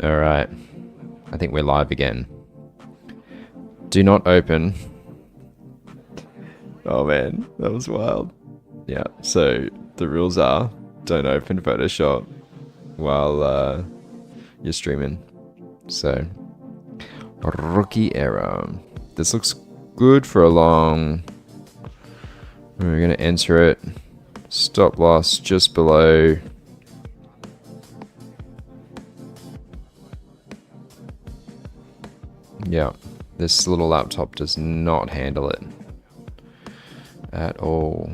Alright. I think we're live again. Do not open. Oh man, that was wild. Yeah, so the rules are don't open Photoshop while you're streaming. So, rookie error. This looks good for a long. We're going to enter it. Stop loss just below. Yeah, this little laptop does not handle it at all.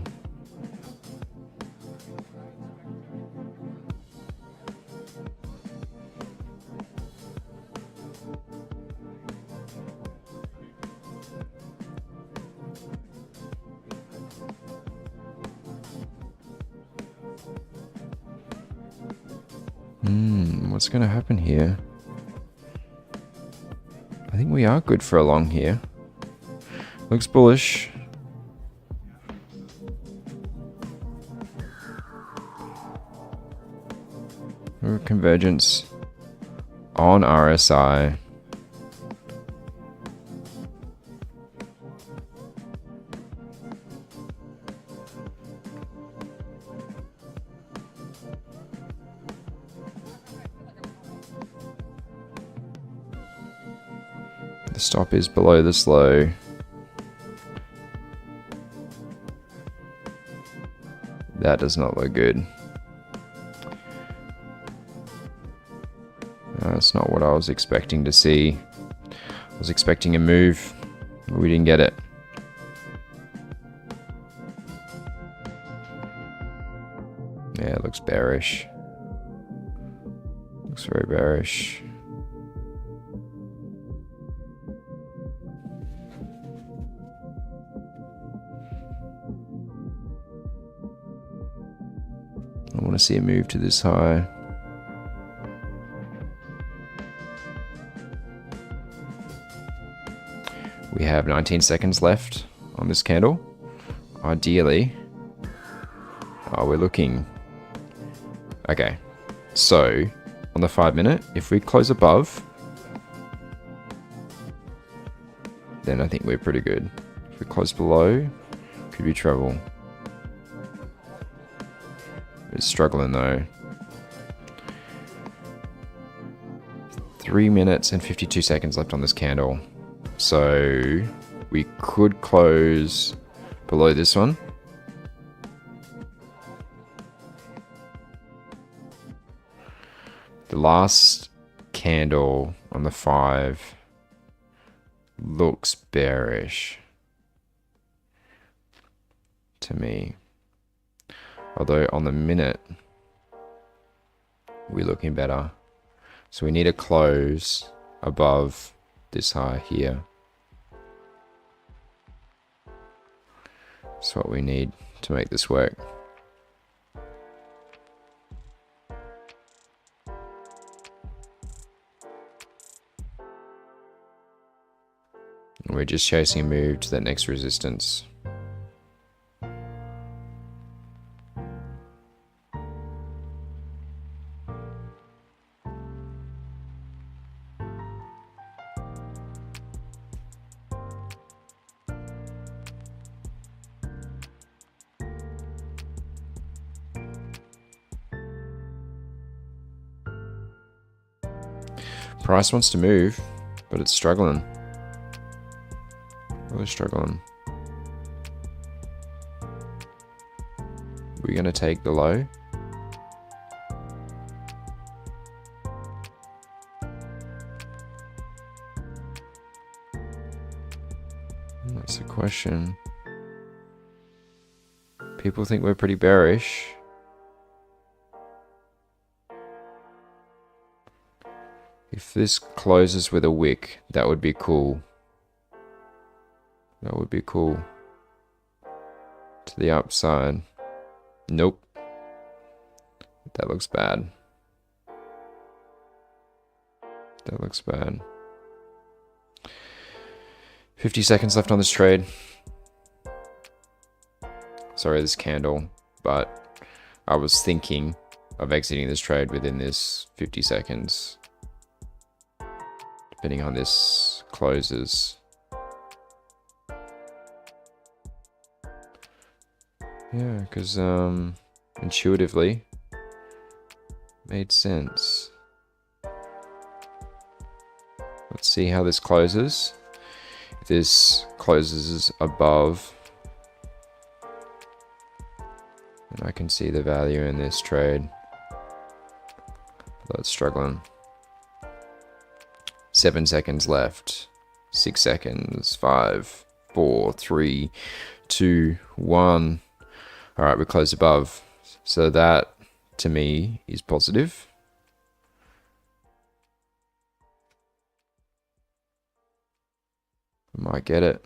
What's going to happen here? I think we are good for a long here. Looks bullish. Convergence on RSI. The stop is below this low. That does not look good. That's not what I was expecting to see. I was expecting a move. We didn't get it. Yeah, it looks bearish. Looks very bearish. I want to see a move to this high. We have 19 seconds left on this candle. Ideally, we're looking. Okay, so on the 5 minute, if we close above, then I think we're pretty good. If we close below, could be trouble. It's struggling though. 3 minutes and 52 seconds left on this candle. So we could close below this one. The last candle on the 5 looks bearish to me. Although on the minute, we're looking better. So we need a close above this high here. That's what we need to make this work. We're just chasing a move to that next resistance. Price wants to move, but it's struggling. Really struggling. We're gonna take the low. That's the question. People think we're pretty bearish. If this closes with a wick, that would be cool. That would be cool. To the upside. Nope. That looks bad. That looks bad. 50 seconds left on this trade. Sorry, this candle, but I was thinking of exiting this trade within this 50 seconds. depending on this closes. Yeah, because intuitively made sense. Let's see how this closes. If this closes above, then I can see the value in this trade. Although it's struggling. 7 seconds left. 6 seconds. 5, 4, 3, 2, 1. Alright, we closed above. So that, to me, is positive. I might get it.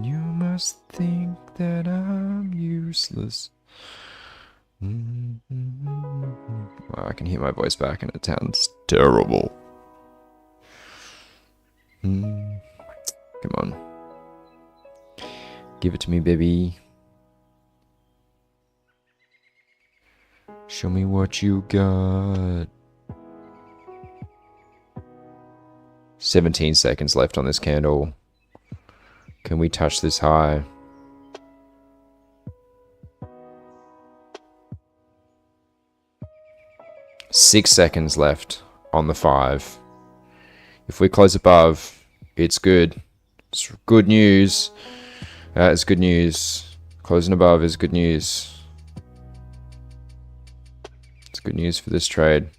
You must think that I'm useless. Well, I can hear my voice back and it sounds terrible. Come on. Give it to me, baby. Show me what you got. 17 seconds left on this candle. Can we touch this high? Six seconds left on the 5. If we close above, it's good. It's good news. It's good news. Closing above is good news. It's good news for this trade.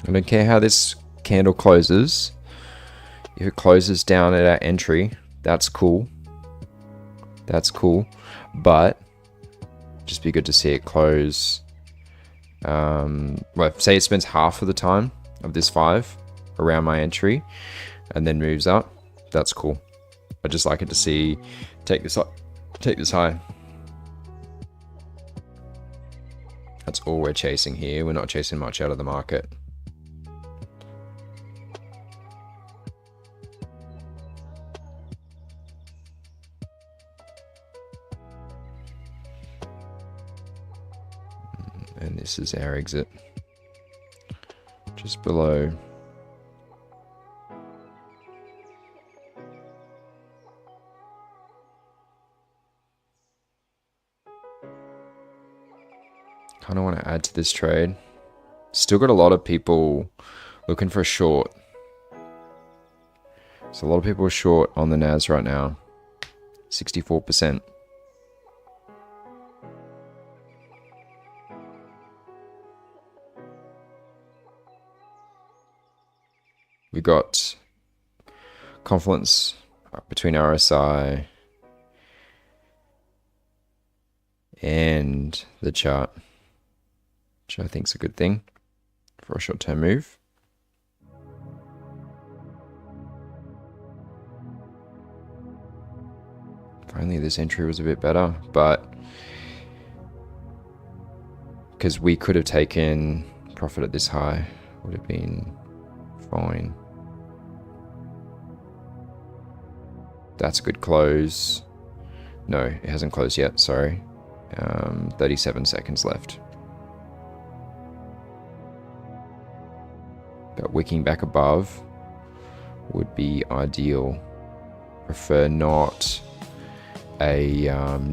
I don't care how this candle closes. If it closes down at our entry, that's cool. That's cool. But just be good to see it close. Well, say it spends half of the time of this 5 around my entry and then moves up. That's cool. I just like it to see take this high. That's all we're chasing here. We're not chasing much out of the market. And this is our exit. Just below. Kind of want to add to this trade. Still got a lot of people looking for a short. So a lot of people are short on the NAS right now. 64%. We got confluence between RSI and the chart, which I think is a good thing for a short-term move. If only this entry was a bit better, but because we could have taken profit at this high, would have been fine. That's a good close. No, it hasn't closed yet, sorry. 37 seconds left. But wicking back above would be ideal. Prefer not a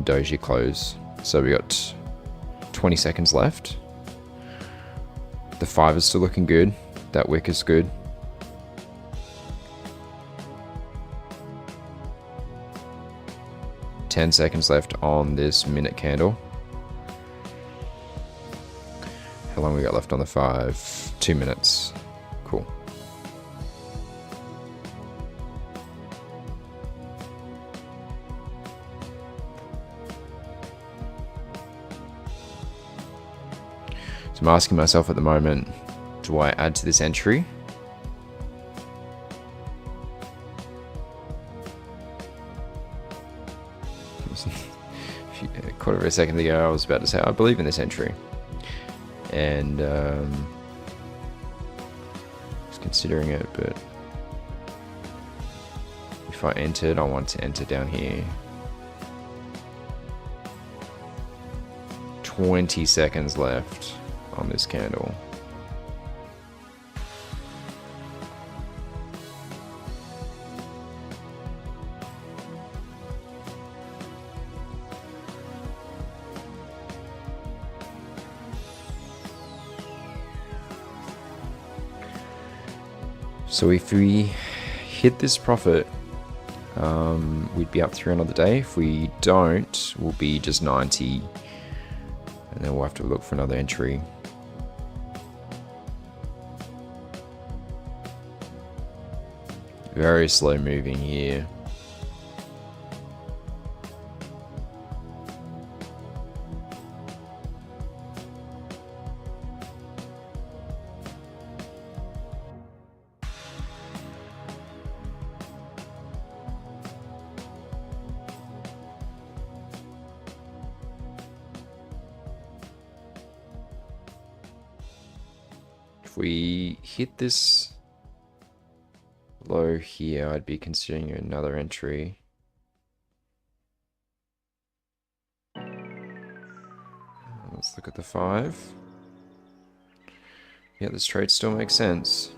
doji close. So we got 20 seconds left. The 5 is still looking good. That wick is good. Ten seconds left on this minute candle. How long we got left on the 5? 2 minutes. Cool. So I'm asking myself at the moment, do I add to this entry? a quarter of a second ago, I was about to say I believe in this entry, and just considering it. But if I entered, I want to enter down here. 20 seconds left on this candle. So if we hit this profit, we'd be up 300 the day. If we don't, we'll be just 90, and then we'll have to look for another entry. Very slow moving here. If we hit this low here, I'd be considering another entry. Let's look at the 5. Yeah, this trade still makes sense.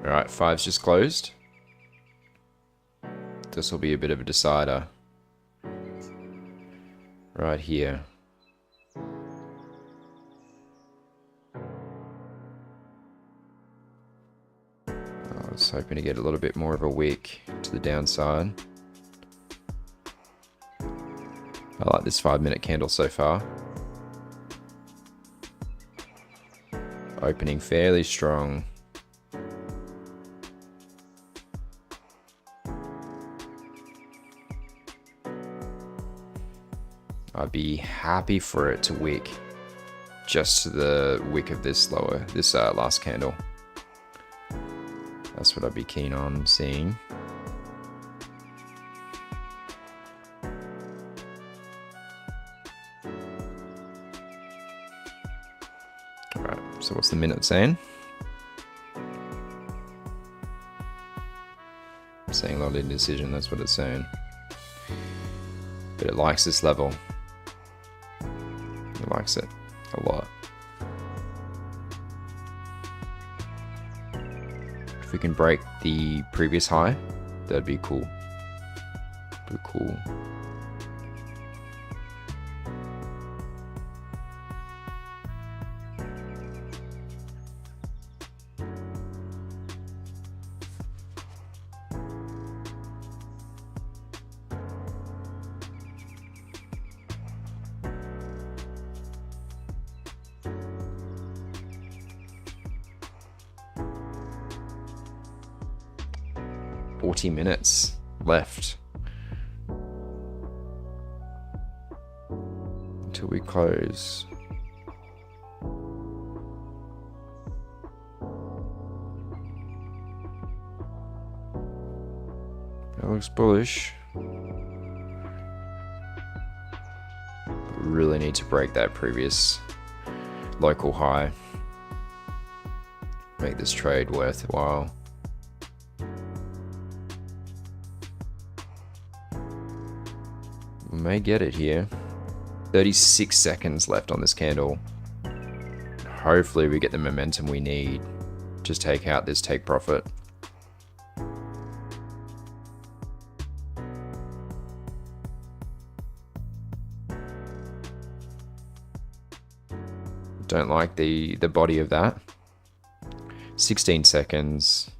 Alright, 5's just closed. This will be a bit of a decider. Right here. I was hoping to get a little bit more of a wick to the downside. I like this 5-minute candle so far. Opening fairly strong. I'd be happy for it to wick just to the wick of this last candle. That's what I'd be keen on seeing. Alright, so what's the minute saying? It's saying a lot of indecision, that's what it's saying. But it likes this level. It likes it a lot. If we can break the previous high, that'd be cool. Be cool. Minutes left until we close. That looks bullish. We really need to break that previous local high. Make this trade worthwhile. We may get it here. 36 seconds left on this candle. Hopefully we get the momentum we need. Just take out this take profit. Don't like the body of that. 16 seconds.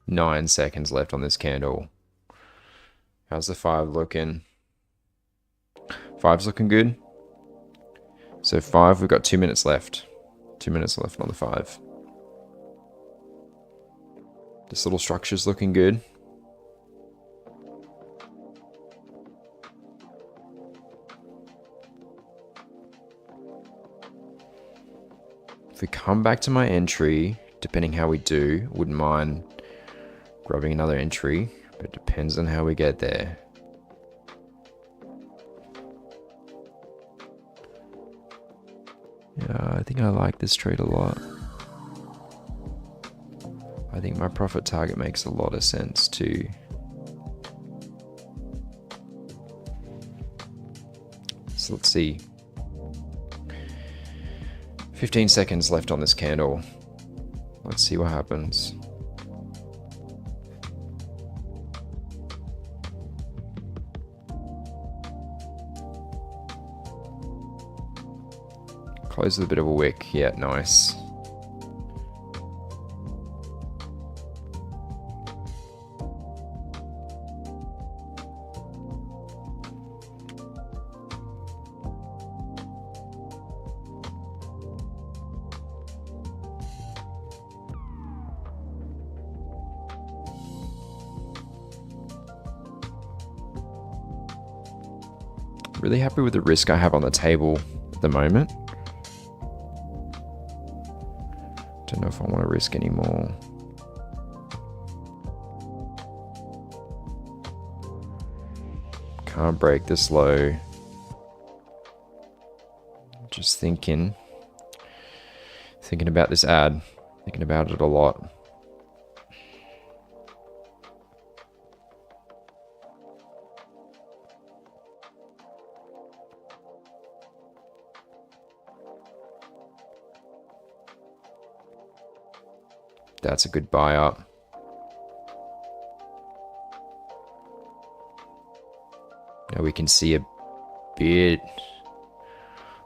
Nine seconds left on this candle. How's the 5 looking? 5's looking good. So 5, we've got 2 minutes left. 2 minutes left on the 5. This little structure's looking good. If we come back to my entry, depending how we do, wouldn't mind Grabbing another entry, but it depends on how we get there. Yeah, I think I like this trade a lot. I think my profit target makes a lot of sense too. So let's see. 15 seconds left on this candle. Let's see what happens. Close with a bit of a wick. Yeah, nice. Really happy with the risk I have on the table at the moment. Don't know if I want to risk anymore. Can't break this low. Just thinking about this ad, thinking about it a lot. That's a good buy up. Now we can see a bit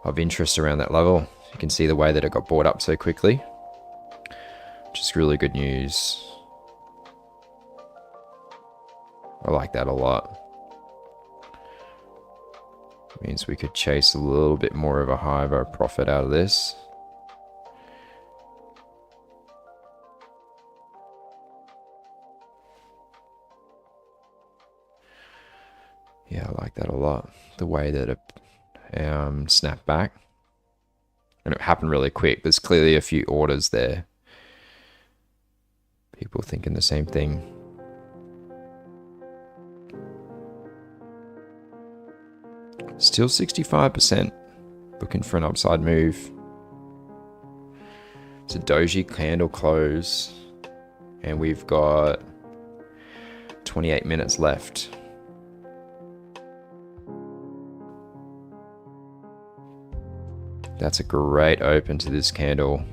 of interest around that level. You can see the way that it got bought up so quickly. Just really good news. I like that a lot. Means we could chase a little bit more of a higher profit out of this. Yeah, I like that a lot. The way that it snapped back. And it happened really quick. There's clearly a few orders there. People thinking the same thing. Still 65%. Looking for an upside move. It's a doji candle close. And we've got 28 minutes left. That's a great open to this candle.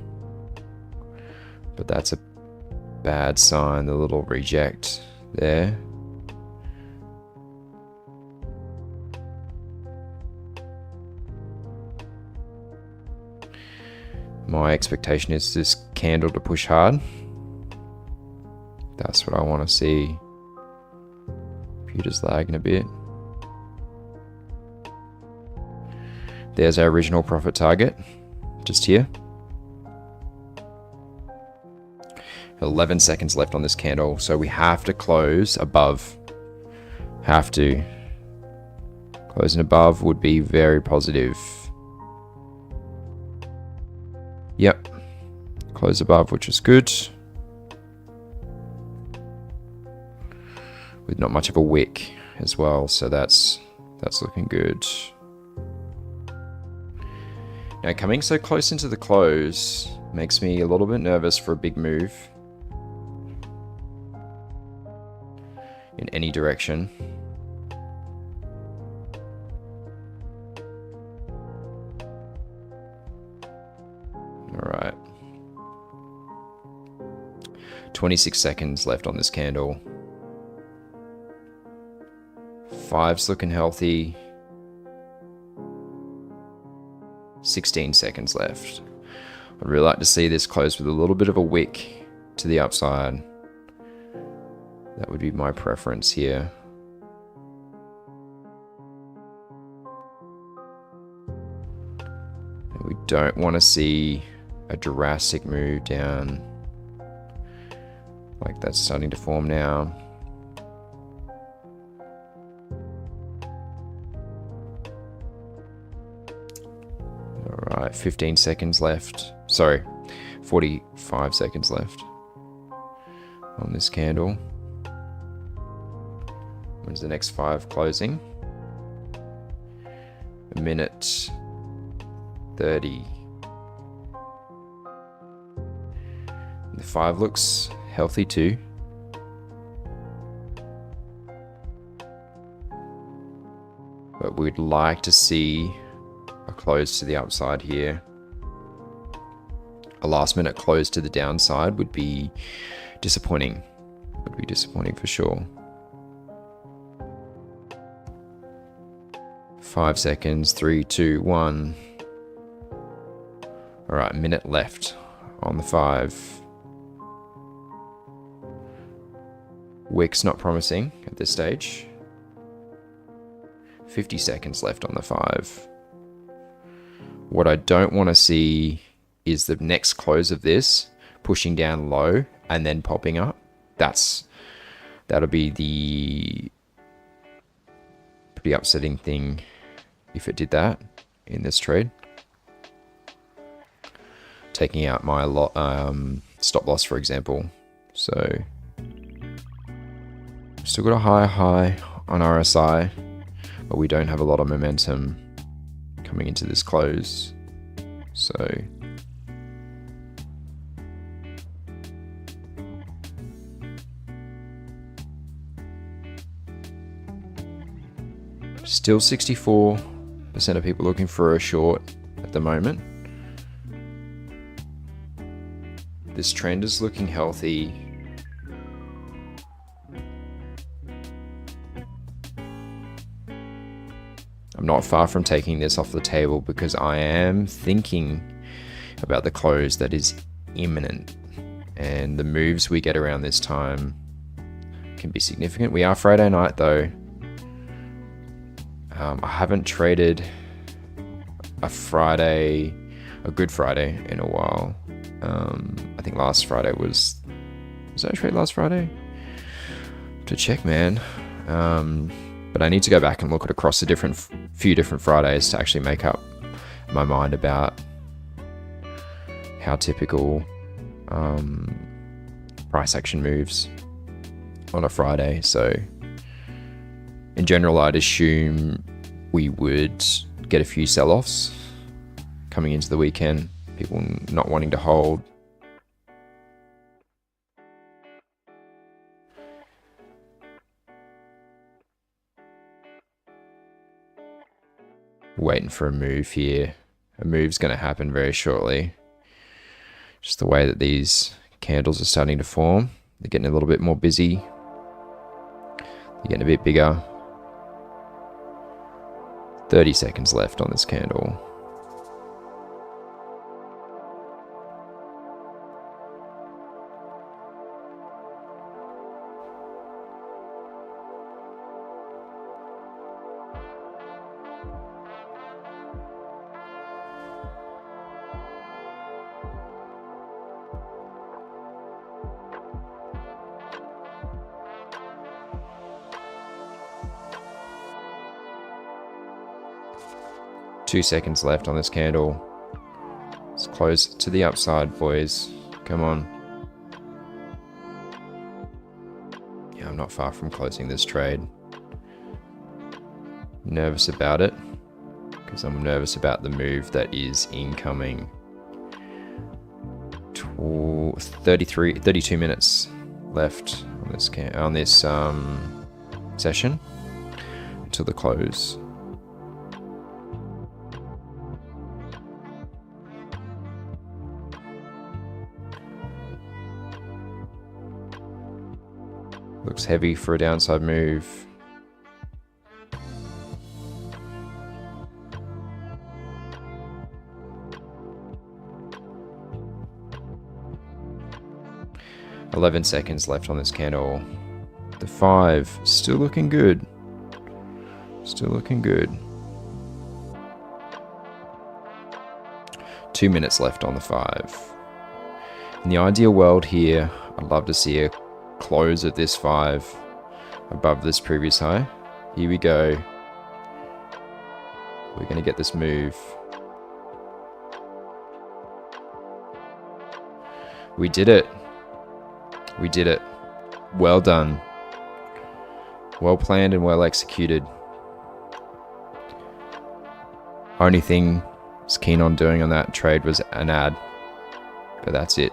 But that's a bad sign, the little reject there. My expectation is this candle to push hard. That's what I want to see. Computer's lagging a bit. There's our original profit target, just here. 11 seconds left on this candle, so we have to close above. Have to. Closing above would be very positive. Yep. Close above, which is good. With not much of a wick as well, so that's looking good. Now, coming so close into the close makes me a little bit nervous for a big move in any direction. All right. 26 seconds left on this candle. 5's looking healthy. 16 seconds left. I'd really like to see this close with a little bit of a wick to the upside. That would be my preference here. And we don't want to see a drastic move down like that's starting to form now. Alright, 15 seconds left. Sorry, 45 seconds left on this candle. When's the next 5 closing? A minute 30. The 5 looks healthy too. But we'd like to see a close to the upside here. A last minute close to the downside would be disappointing. Would be disappointing for sure. 5 seconds, 3, 2, 1. All right, minute left on the 5. Wick's not promising at this stage. 50 seconds left on the 5. What I don't want to see is the next close of this pushing down low and then popping up. That'll be the pretty upsetting thing if it did that in this trade. Taking out my stop loss, for example. So still got a high on RSI, but we don't have a lot of momentum coming into this close. So still 64% of people looking for a short at the moment. This trend is looking healthy. I'm not far from taking this off the table because I am thinking about the close that is imminent, and the moves we get around this time can be significant. We are Friday night though. I haven't traded a Good Friday in a while. I think last Friday was that a trade last Friday? To check, man. But I need to go back and look at across the few different Fridays to actually make up my mind about how typical price action moves on a Friday. So in general, I'd assume we would get a few sell-offs coming into the weekend, people not wanting to hold. Waiting for a move here. A move's going to happen very shortly. Just the way that these candles are starting to form. They're getting a little bit more busy. They're getting a bit bigger. 30 seconds left on this candle. Two seconds left on this candle. Let's close to the upside, boys. Come on. Yeah, I'm not far from closing this trade. Nervous about it because I'm nervous about the move that is incoming. 32 minutes left on this session until the close. Looks heavy for a downside move. $11 seconds left on this candle. The 5 still looking good. Still looking good. 2 minutes left on the 5. In the ideal world here, I'd love to see a close of this 5 above this previous high. Here we go. We're going to get this move. We did it. We did it. Well done. Well planned and well executed. Only thing I was keen on doing on that trade was an ad. But that's it.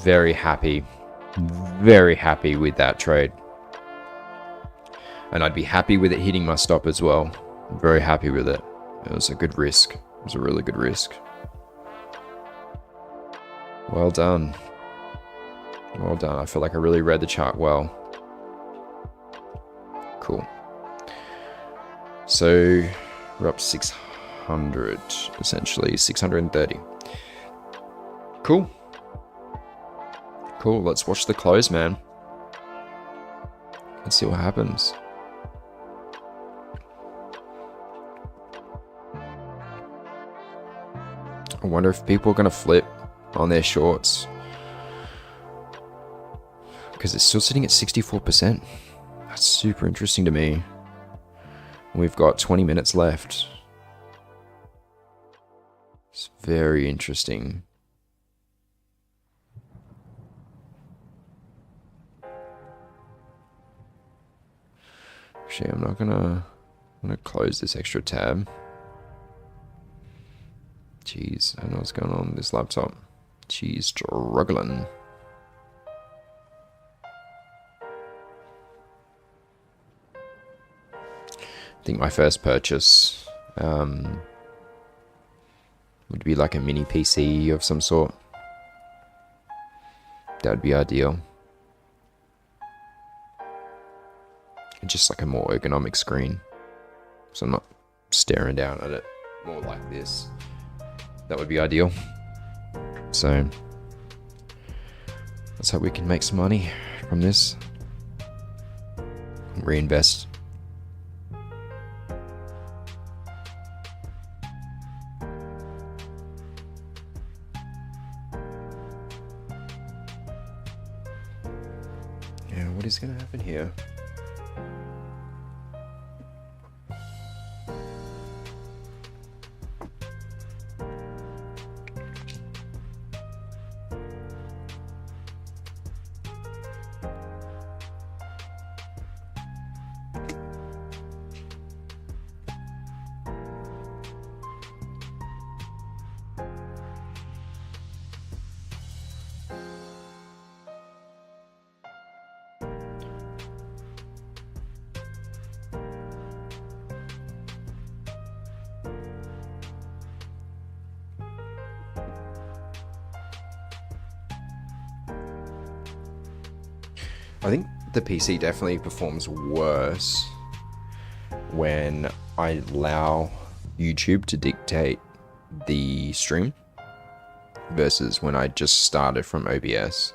Very happy with that trade. And I'd be happy with it hitting my stop as well. Very happy with it. It was a good risk. It was a really good risk. Well done. Well done. I feel like I really read the chart well. Cool. So we're up 600, essentially 630. Cool. Cool. Let's watch the close, man. Let's see what happens. I wonder if people are going to flip on their shorts. Because it's still sitting at 64%. That's super interesting to me. We've got 20 minutes left. It's very interesting. Actually, I'm gonna close this extra tab. Jeez, I don't know what's going on with this laptop. She's struggling. I think my first purchase would be like a mini PC of some sort. That would be ideal. Just like a more ergonomic screen, so I'm not staring down at it, more like this. That would be ideal. So let's hope we can make some money from this. Reinvest. Yeah, what is gonna happen here? I think the PC definitely performs worse when I allow YouTube to dictate the stream versus when I just started from OBS.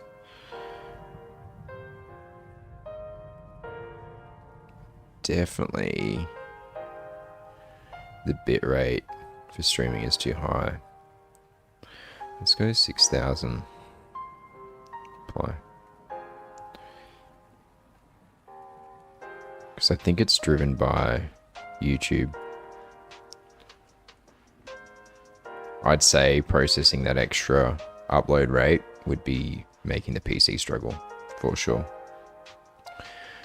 Definitely the bitrate for streaming is too high. Let's go 6,000. Apply. Because I think it's driven by YouTube. I'd say processing that extra upload rate would be making the PC struggle, for sure.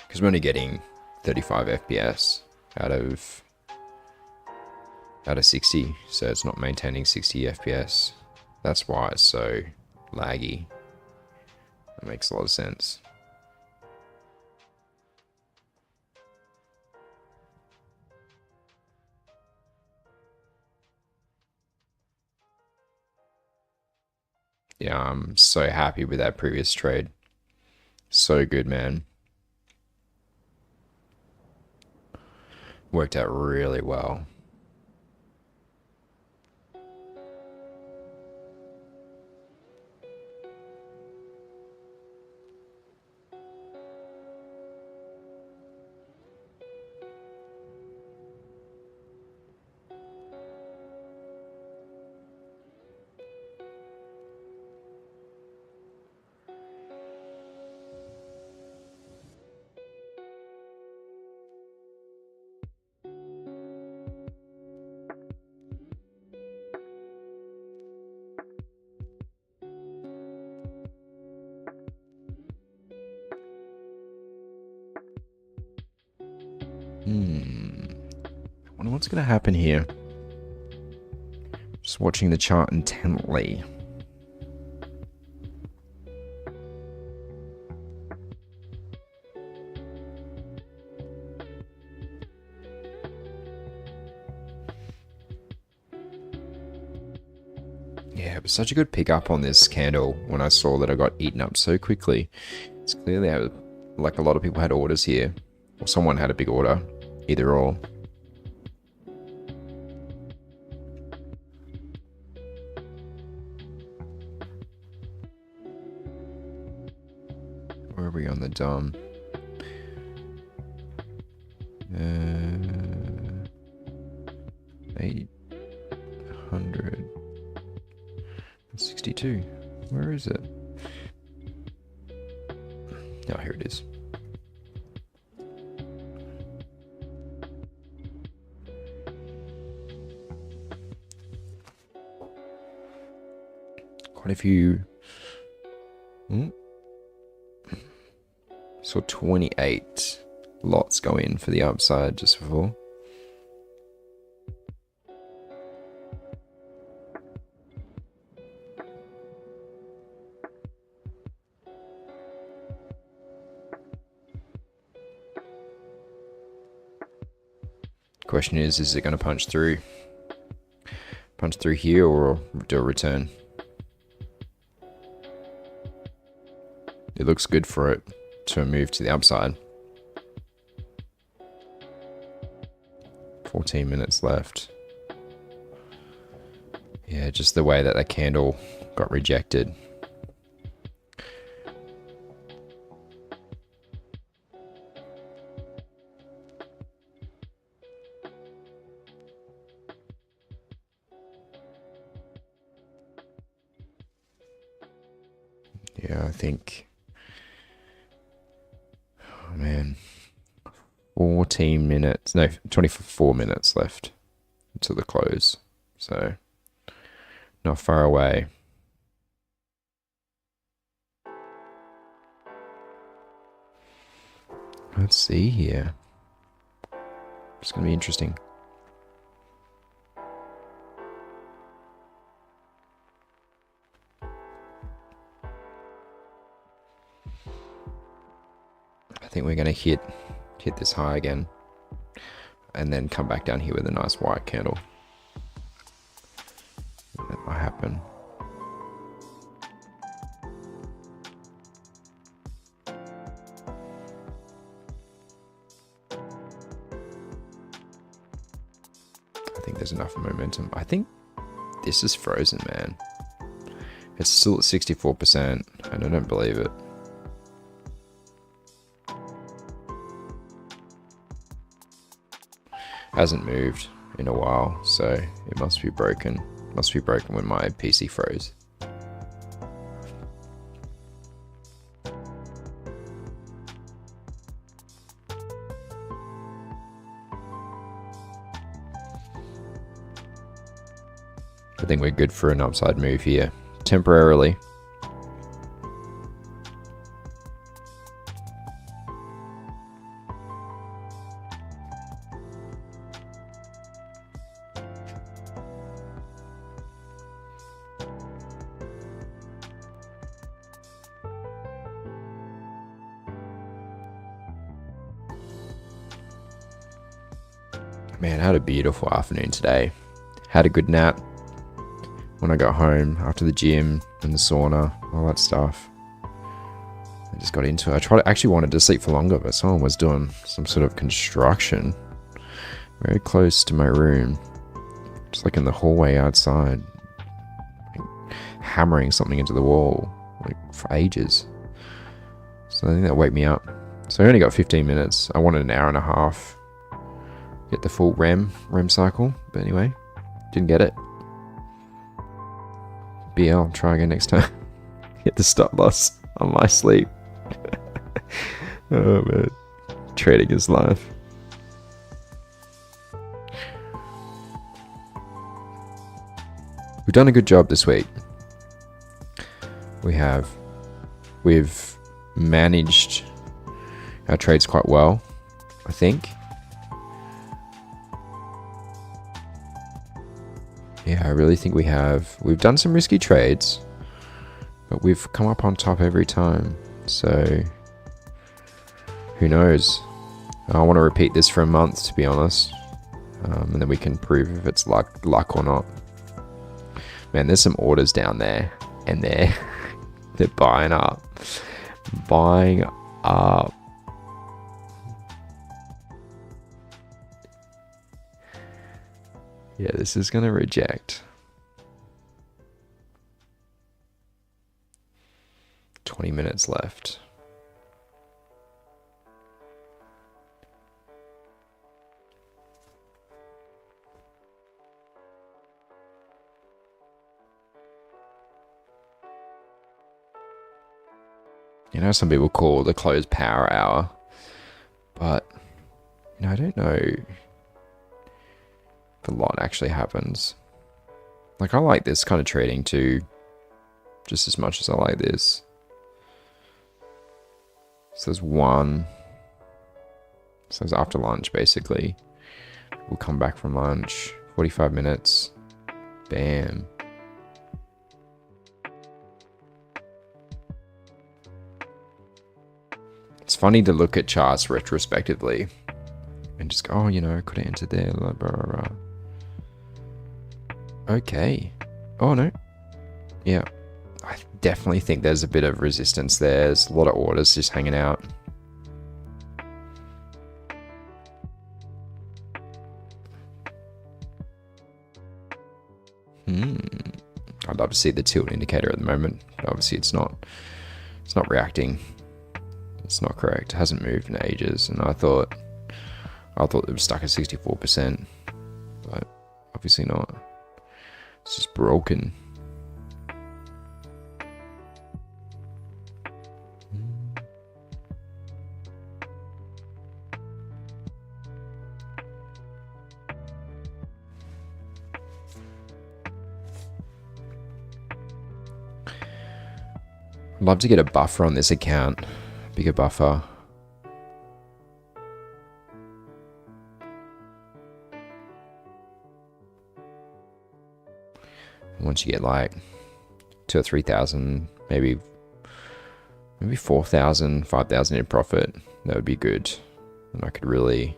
Because we're only getting 35 FPS out of 60, so it's not maintaining 60 FPS. That's why it's so laggy. That makes a lot of sense. Yeah, I'm so happy with that previous trade. So good, man. Worked out really well. I wonder what's going to happen here. Just watching the chart intently. Yeah, it was such a good pick up on this candle when I saw that I got eaten up so quickly. It's clearly like a lot of people had orders here. Or someone had a big order. Either or. Where are we on the DOM? 862. Where is it? Oh, here it is. Quite a few. Saw 28 lots go in for the upside just before. Question is it going to punch through? Punch through here or do a return? It looks good for it to move to the upside. 14 minutes left. Yeah, just the way that that candle got rejected. Yeah, I think... Oh, man. 14 minutes. No, 24 minutes left until the close. So, not far away. Let's see here. It's going to be interesting. I think we're going to hit this high again and then come back down here with a nice white candle. That might happen. I think there's enough momentum. I think this is frozen, man. It's still at 64% and I don't believe it. Hasn't moved in a while, so it must be broken. Must be broken when my PC froze. I think we're good for an upside move here, temporarily. Man, I had a beautiful afternoon today. Had a good nap when I got home after the gym and the sauna, all that stuff. I just got into it. I actually wanted to sleep for longer, but someone was doing some sort of construction very close to my room, just like in the hallway outside, like hammering something into the wall like for ages. So I think that woke me up. So I only got 15 minutes. I wanted an hour and a half. Get the full REM cycle, but anyway, didn't get it. BL, try again next time. Hit the stop loss on my sleep. Oh man, trading is life. We've done a good job this week. We've managed our trades quite well, I think. Yeah, I really think we've done some risky trades, but we've come up on top every time. So who knows? I want to repeat this for a month, to be honest, and then we can prove if it's luck or not. Man, there's some orders down there, and they're buying up. Yeah, this is gonna reject. 20 minutes left. You know, some people call the close power hour, but you know, I don't know if a lot actually happens. Like, I like this kind of trading too, just as much as I like this. So there's one. So it's after lunch, basically. We'll come back from lunch. 45 minutes. Bam. It's funny to look at charts retrospectively and just go, oh, you know, could have entered there, blah, blah, blah. Okay. Oh, no. Yeah. I definitely think there's a bit of resistance there. There's a lot of orders just hanging out. I'd love to see the tilt indicator at the moment, but obviously it's not reacting. It's not correct. It hasn't moved in ages, and I thought it was stuck at 64%, but obviously not. It's just broken. I'd love to get a buffer on this account. Bigger buffer. Once you get like 2,000 or 3,000, maybe 4,000, 5,000 in profit, that would be good. And I could really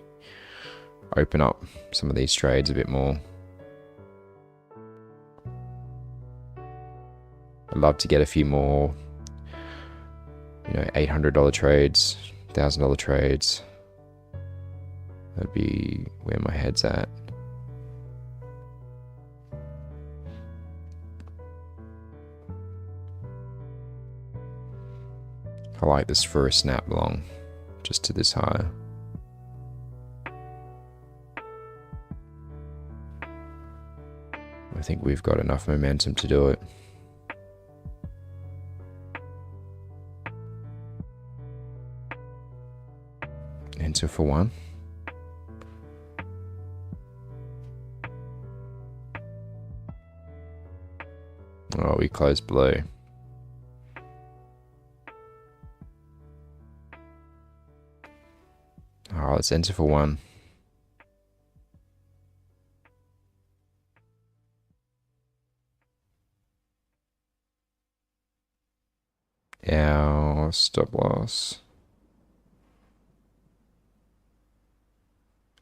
open up some of these trades a bit more. I'd love to get a few more, you know, $800 trades, $1,000 trades. That'd be where my head's at. I like this for a snap long, just to this high. I think we've got enough momentum to do it. Enter for one. Oh, we closed below. Oh, let's enter for one. Our stop loss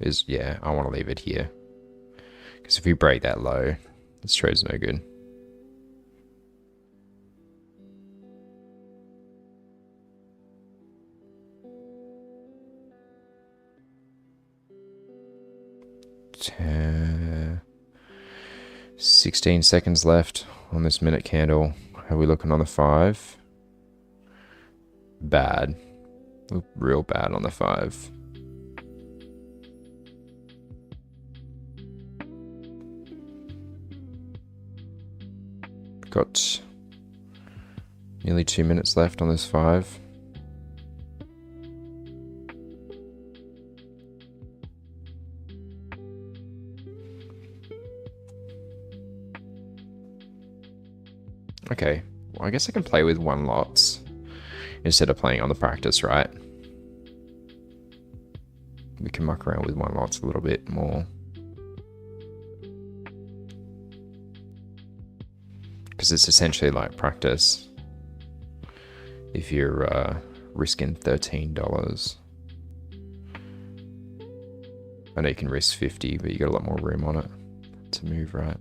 is, yeah, I want to leave it here. Because if we break that low, this trade's no good. Uh, 16 seconds left on this minute candle. How are we looking on the 5? Bad. Look real bad on the 5. Got nearly 2 minutes left on this 5. Okay, well, I guess I can play with one lots instead of playing on the practice, right? We can muck around with one lots a little bit more. because it's essentially like practice. If you're risking $13, I know you can risk 50, but you got a lot more room on it to move right.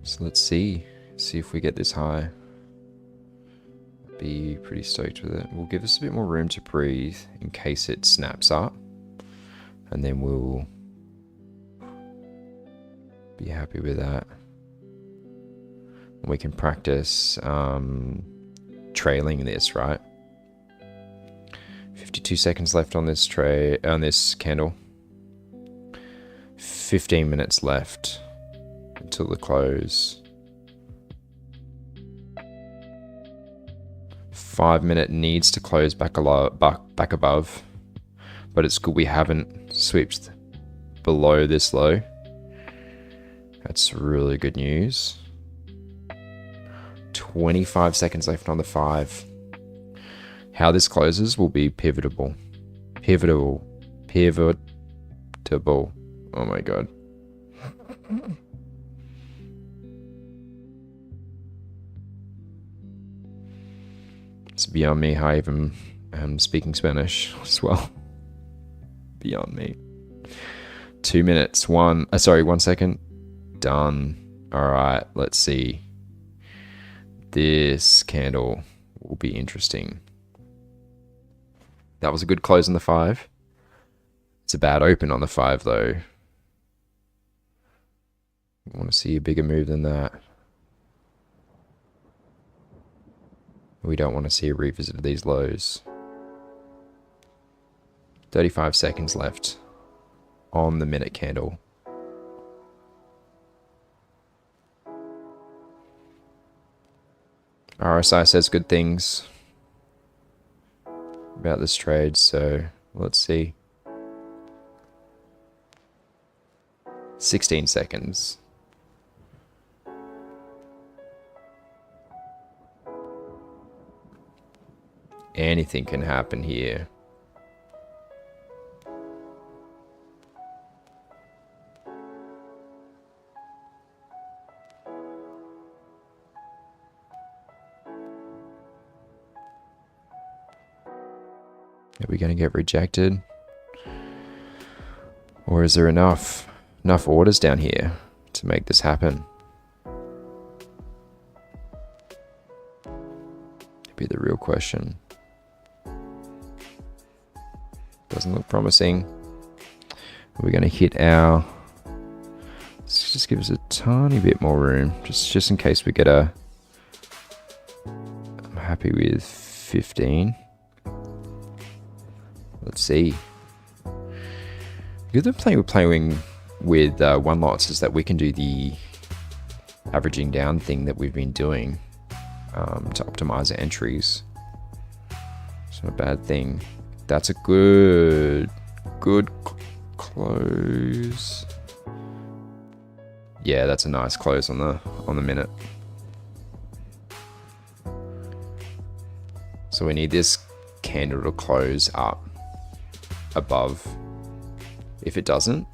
So let's see if we get this high. Be pretty stoked with it. We'll give us a bit more room to breathe in case it snaps up, and then we'll be happy with that. And we can practice trailing this, right? 52 seconds left on this candle. 15 minutes left until the close. 5 minute needs to close back above, but it's good we haven't switched below this low. That's really good news. 25 seconds left on the 5. How this closes will be pivotable. Oh my god. It's beyond me how I even am speaking Spanish as well. Beyond me. 2 minutes. 1 second. Done. Alright, let's see. This candle will be interesting. That was a good close on the 5. It's a bad open on the 5 though. I want to see a bigger move than that. We don't want to see a revisit of these lows. 35 seconds left on the minute candle. RSI says good things about this trade, so let's see. 16 seconds. Anything can happen here. Are we going to get rejected? Or is there enough orders down here to make this happen? That'd be the real question. Doesn't look promising. We're going to hit our... Let's just give us a tiny bit more room, just in case we get a... I'm happy with 15. Let's see. The good thing we're playing with one lots is that we can do the averaging down thing that we've been doing to optimize our entries. It's not a bad thing. That's a good close. Yeah, that's a nice close on the minute. So we need this candle to close up above. If it doesn't,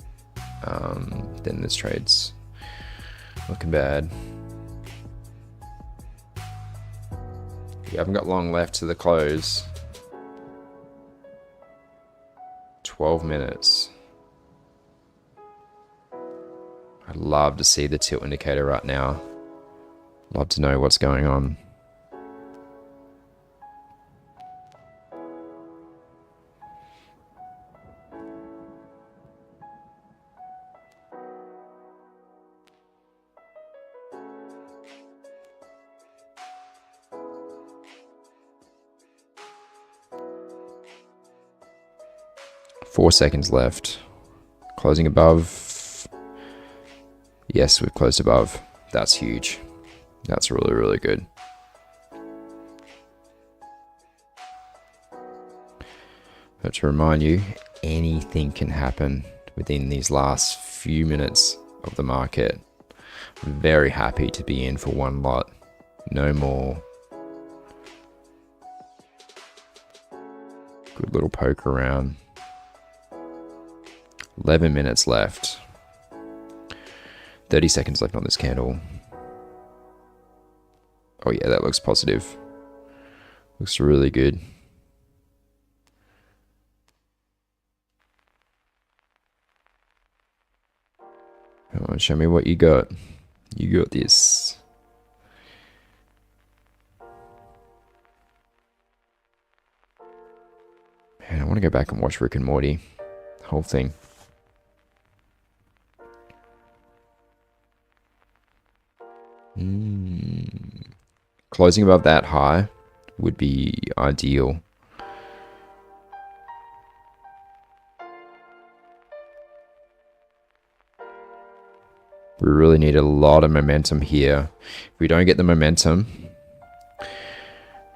then this trade's looking bad. We haven't got long left to the close. 12 minutes. I'd love to see the tilt indicator right now. Love to know what's going on. Four seconds left. Closing above. Yes, we've closed above. That's huge. That's really, really good. But to remind you, anything can happen within these last few minutes of the market. I'm very happy to be in for one lot. No more. Good little poke around. 11 minutes left. 30 seconds left on this candle. Oh yeah, that looks positive. Looks really good. Come on, show me what you got. You got this. Man, I want to go back and watch Rick and Morty. The whole thing. Closing above that high would be ideal. We really need a lot of momentum here. If we don't get the momentum,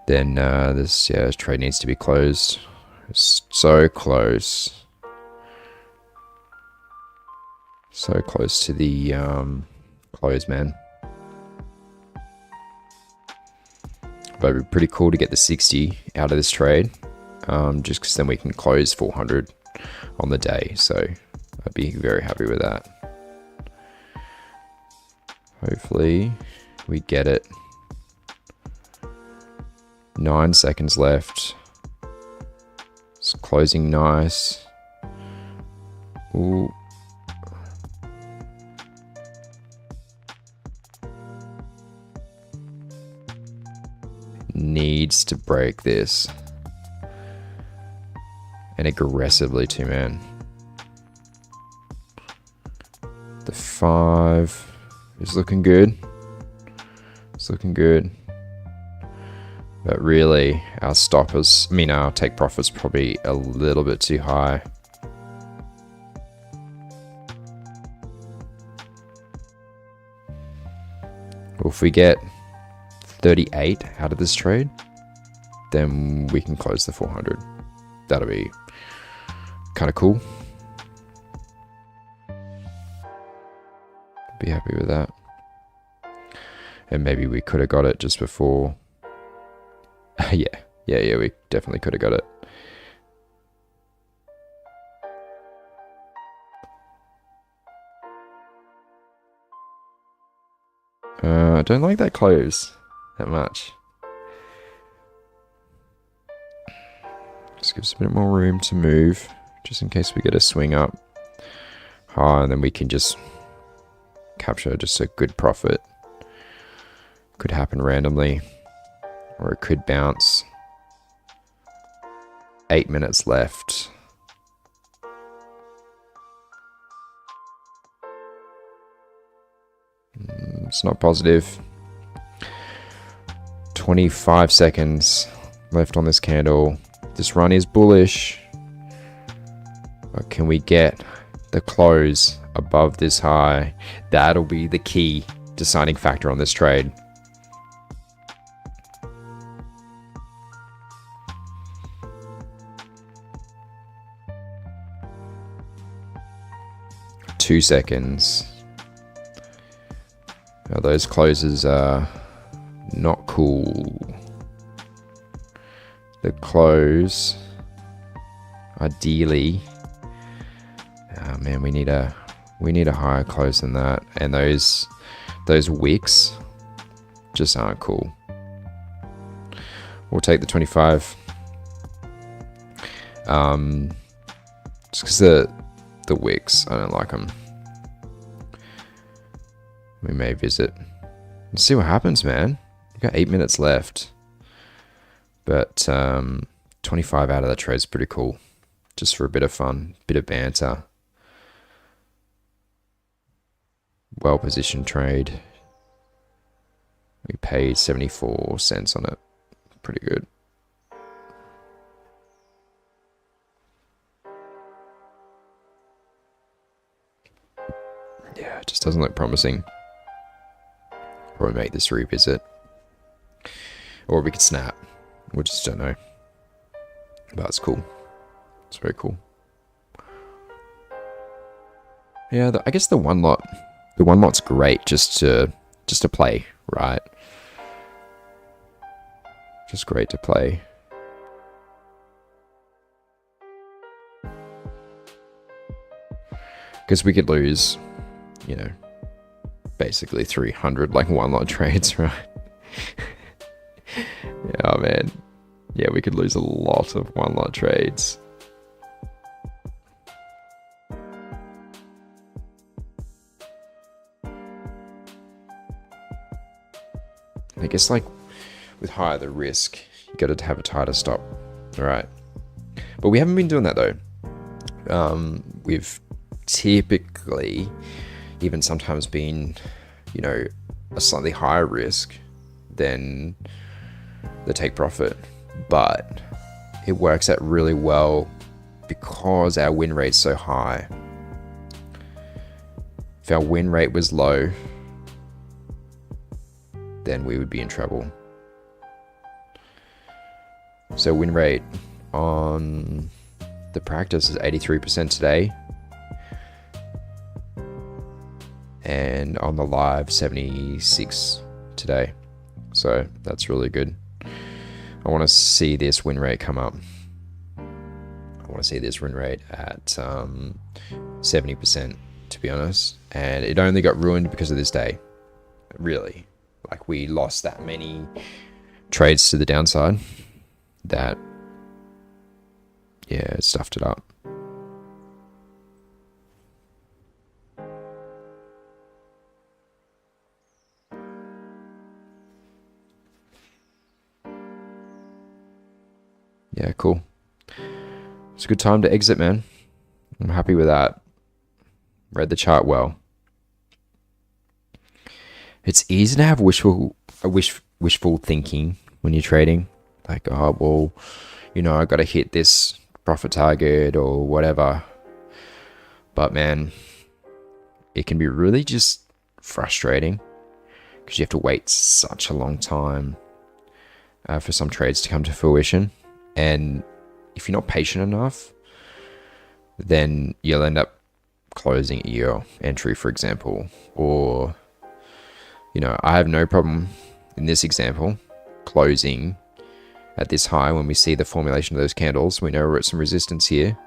then this trade needs to be closed. It's so close. So close to the close, man. But it'd be pretty cool to get the 60 out of this trade. Just because then we can close 400 on the day. So I'd be very happy with that. Hopefully we get it. 9 seconds left. It's closing nice. Ooh. Needs to break this. And aggressively too, man. The 5 is looking good. It's looking good. But really, our stoppers, our take profit's probably a little bit too high. Well, if we get 38 out of this trade, then we can close the 400. That'll be kind of cool. Be happy with that. And maybe we could have got it just before. Yeah, we definitely could have got it. I don't like that close that much. Just gives a bit more room to move, just in case we get a swing up high, and then we can just capture just a good profit. Could happen randomly, or it could bounce. 8 minutes left. It's not positive. 25 seconds left on this candle. This run is bullish. But can we get the close above this high? That'll be the key deciding factor on this trade. Two seconds. Now those closes are not cool. The close, ideally, oh man, we need a higher close than that. And those wicks just aren't cool. We'll take the 25. Just because the wicks, I don't like them. We may visit. Let's see what happens, man. We've got 8 minutes left. But 25 out of that trade is pretty cool. Just for a bit of fun, bit of banter. Well-positioned trade. We paid 74 cents on it. Pretty good. Yeah, it just doesn't look promising. Or we make this revisit. Or we could snap. We just don't know. But it's cool. It's very cool. Yeah, I guess the one lot's great just to play, right? Just great to play. Because we could lose, basically 300 like one lot trades, right? Oh man, yeah, we could lose a lot of one lot trades. I guess like with higher the risk, you got to have a tighter stop. All right, but we haven't been doing that though. We've typically even sometimes been, you know, a slightly higher risk than the take profit, but it works out really well because our win rate's so high. If our win rate was low, then we would be in trouble. So win rate on the practice is 83% today, and on the live 76 today. So that's really good. I want to see this win rate come up. I want to see this win rate at 70%, to be honest. And it only got ruined because of this day. Really. Like, we lost that many trades to the downside that, yeah, it stuffed it up. Yeah, cool. It's a good time to exit, man. I'm happy with that. Read the chart well. It's easy to have wishful thinking when you're trading. Like, oh, well, you know, I got to hit this profit target or whatever. But man, it can be really just frustrating because you have to wait such a long time for some trades to come to fruition. And if you're not patient enough, then you'll end up closing your entry, for example. Or, you know, I have no problem in this example closing at this high when we see the formulation of those candles. We know we're at some resistance here,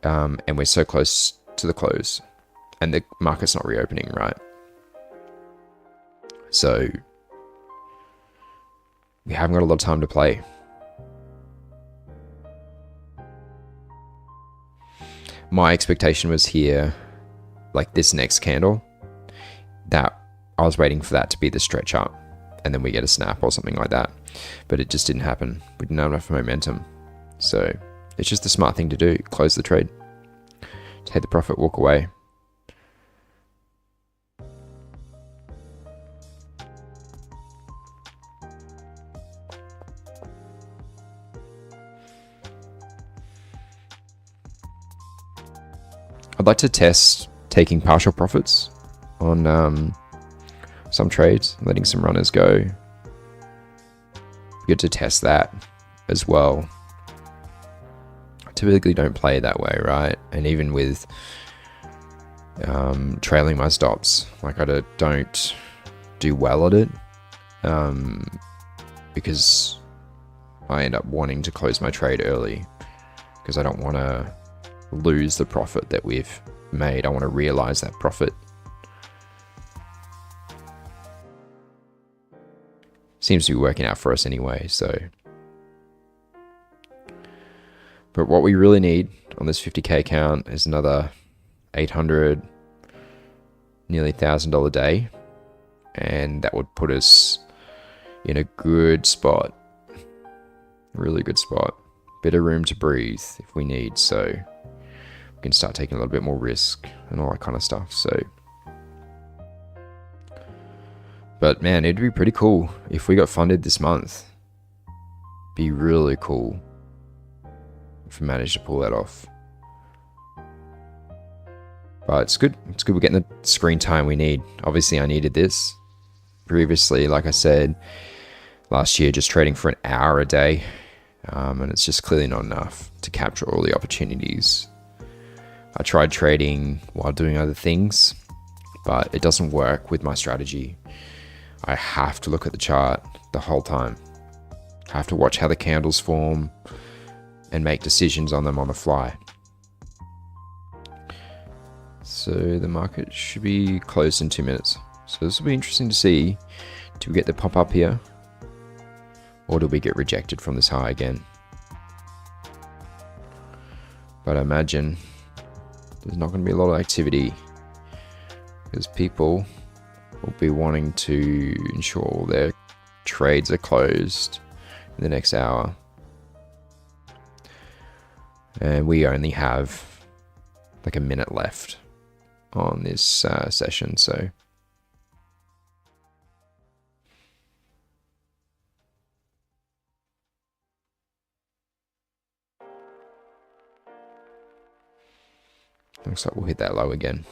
and we're so close to the close, and the market's not reopening, right? So we haven't got a lot of time to play. My expectation was here, like this next candle, that I was waiting for that to be the stretch up, and then we get a snap or something like that. But it just didn't happen. We didn't have enough momentum. So it's just the smart thing to do. Close the trade. Take the profit, walk away. I'd like to test taking partial profits on some trades, letting some runners go. Good to test that as well. I typically don't play that way, right? And even with trailing my stops, like I don't do well at it, because I end up wanting to close my trade early because I don't want to lose the profit that we've made. I want to realize that profit. Seems to be working out for us anyway, so. But what we really need on this 50k account is another 800, nearly $1,000 day, and that would put us in a good spot, really good spot. Bit of room to breathe if we need, so we can start taking a little bit more risk and all that kind of stuff. So, but man, it'd be pretty cool if we got funded this month. Be really cool if we managed to pull that off. But it's good. It's good we're getting the screen time we need. Obviously, I needed this. Previously, like I said, last year, just trading for an hour a day. And it's just clearly not enough to capture all the opportunities. I tried trading while doing other things, but it doesn't work with my strategy. I have to look at the chart the whole time. I have to watch how the candles form and make decisions on them on the fly. So So the market should be closed in 2 minutes. So this will be interesting to see. Do we get the pop up here? Or do we get rejected from this high again? But I imagine there's not going to be a lot of activity because people will be wanting to ensure all their trades are closed in the next hour. And we only have like a minute left on this session, so looks like we'll hit that low again.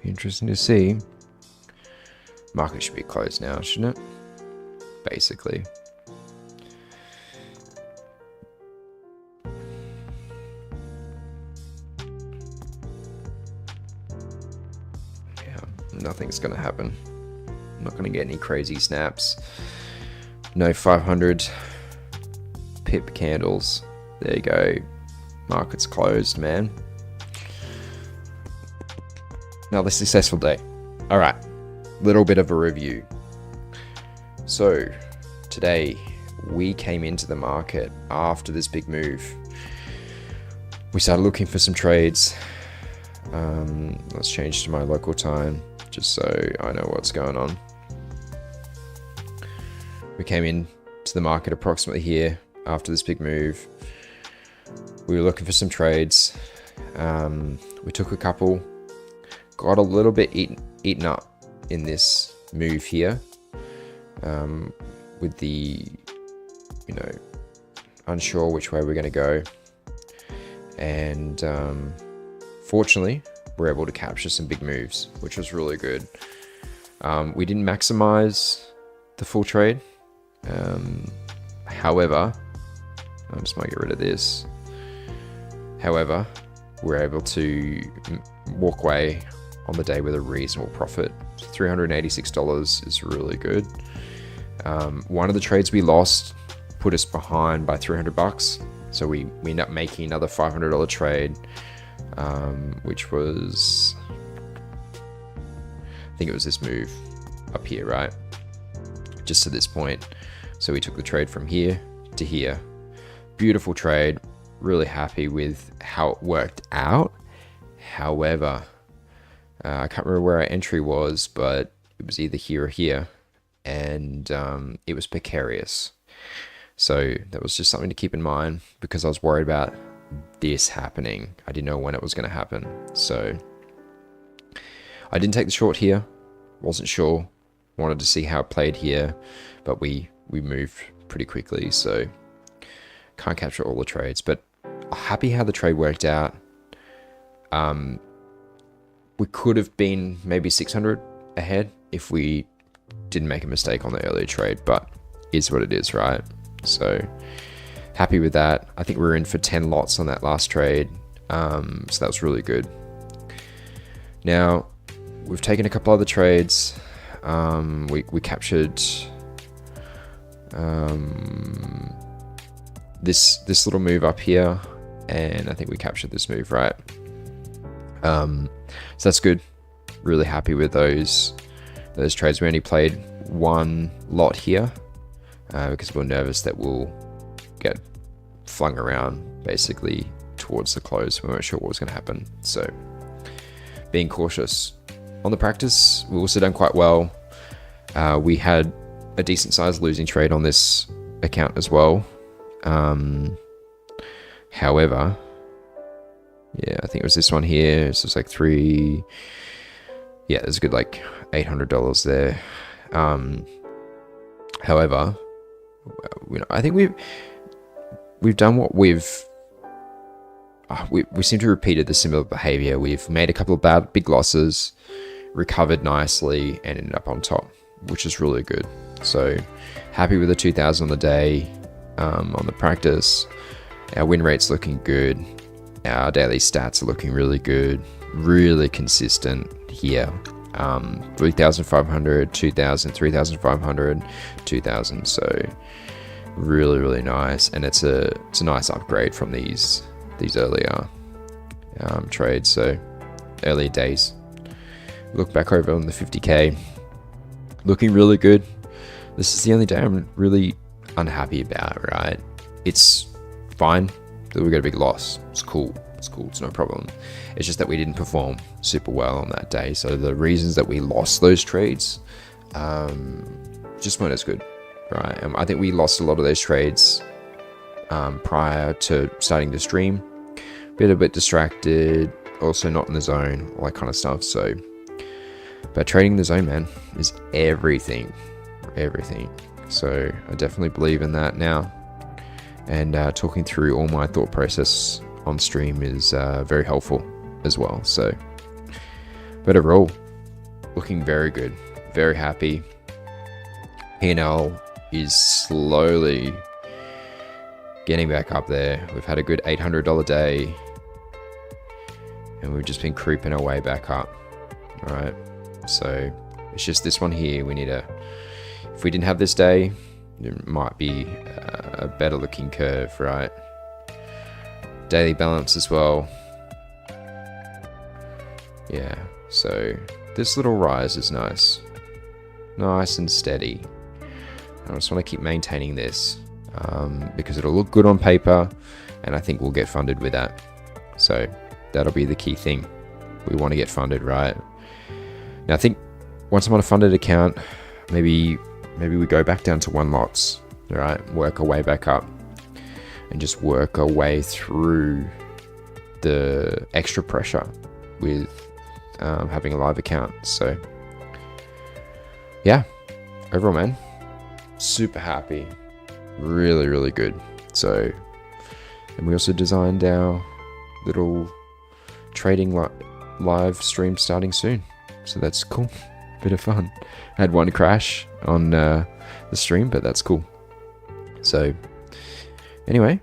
Be interesting to see. Market should be closed now, shouldn't it? Basically. Yeah, nothing's gonna happen. I'm not gonna get any crazy snaps. No 500 pip candles. There you go. Market's closed, man. Another successful day. All right, little bit of a review. So today we came into the market after this big move. We started looking for some trades. Let's change to my local time just so I know what's going on. We came in to the market approximately here after this big move. We were looking for some trades. We took a couple. Got a little bit eaten up in this move here, with the, unsure which way we're going to go. And fortunately, we're able to capture some big moves, which was really good. We didn't maximize the full trade. However, I just might get rid of this. However, we're able to walk away on the day with a reasonable profit. $386 is really good. One of the trades we lost put us behind by $300, so we end up making another $500 trade, which was, I think it was this move up here, right? Just to this point. So we took the trade from here to here. Beautiful trade. Really happy with how it worked out. However, I can't remember where our entry was, but it was either here or here, and it was precarious. So that was just something to keep in mind because I was worried about this happening. I didn't know when it was going to happen. So I didn't take the short here. Wasn't sure. Wanted to see how it played here, but we moved pretty quickly, so can't capture all the trades. But happy how the trade worked out. We could have been maybe 600 ahead if we didn't make a mistake on the earlier trade, but is what it is, right? So happy with that. I think we were in for 10 lots on that last trade, so that was really good. Now we've taken a couple other trades. We captured this little move up here, and I think we captured this move, right? So that's good. Really happy with those trades. We only played one lot here because we're nervous that we'll get flung around basically towards the close. We weren't sure what was going to happen, so being cautious. On the practice, we also done quite well. We had a decent sized losing trade on this account as well. However, yeah, I think it was this one here. This was like there's a good like $800 there. However, I think we've done what we seem to have repeated the similar behavior. We've made a couple of big losses, recovered nicely, and ended up on top. which is really good. So happy with the 2,000 on the day. On the practice, our win rate's looking good. Our daily stats are looking really good, really consistent here. 3,500, 2,000, 3,500, 2,000. So really nice, and it's a nice upgrade from these earlier trades. So earlier days. Look back over on the 50k, looking really good. This is the only day I'm really unhappy about, right? It's fine that we got a big loss. It's cool. It's no problem. It's just that we didn't perform super well on that day. So the reasons that we lost those trades just weren't as good, right? I think we lost a lot of those trades prior to starting the stream. A bit distracted, also not in the zone, all that kind of stuff. So, but trading in the zone, man, is everything. So I definitely believe in that now. And talking through all my thought process on stream is very helpful as well. So, but overall, looking very good, very happy. P&L is slowly getting back up there. We've had a good $800 day, and we've just been creeping our way back up. All right, so it's just this one here. We need to. If we didn't have this day, it might be a better looking curve, right? Daily balance as well. Yeah, so this little rise is nice. Nice and steady. I just want to keep maintaining this because it'll look good on paper, and I think we'll get funded with that. So that'll be the key thing. We want to get funded, right? Now I think once I'm on a funded account, maybe we go back down to 1 lots, right? Work our way back up and just work our way through the extra pressure with having a live account. So yeah, overall, man, super happy, really good. So, and we also designed our little trading live stream starting soon. So that's cool. Bit of fun. I had one crash on the stream, but that's cool. So anyway,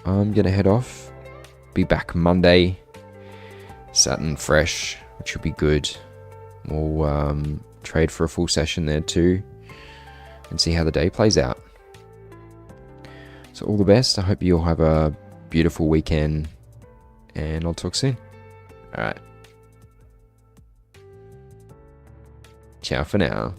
I'm gonna head off. Be back Monday, Saturn fresh, which will be good. We'll trade for a full session there too, and see how the day plays out. So all the best. I hope you all have a beautiful weekend, and I'll talk soon. All right. Ciao for now.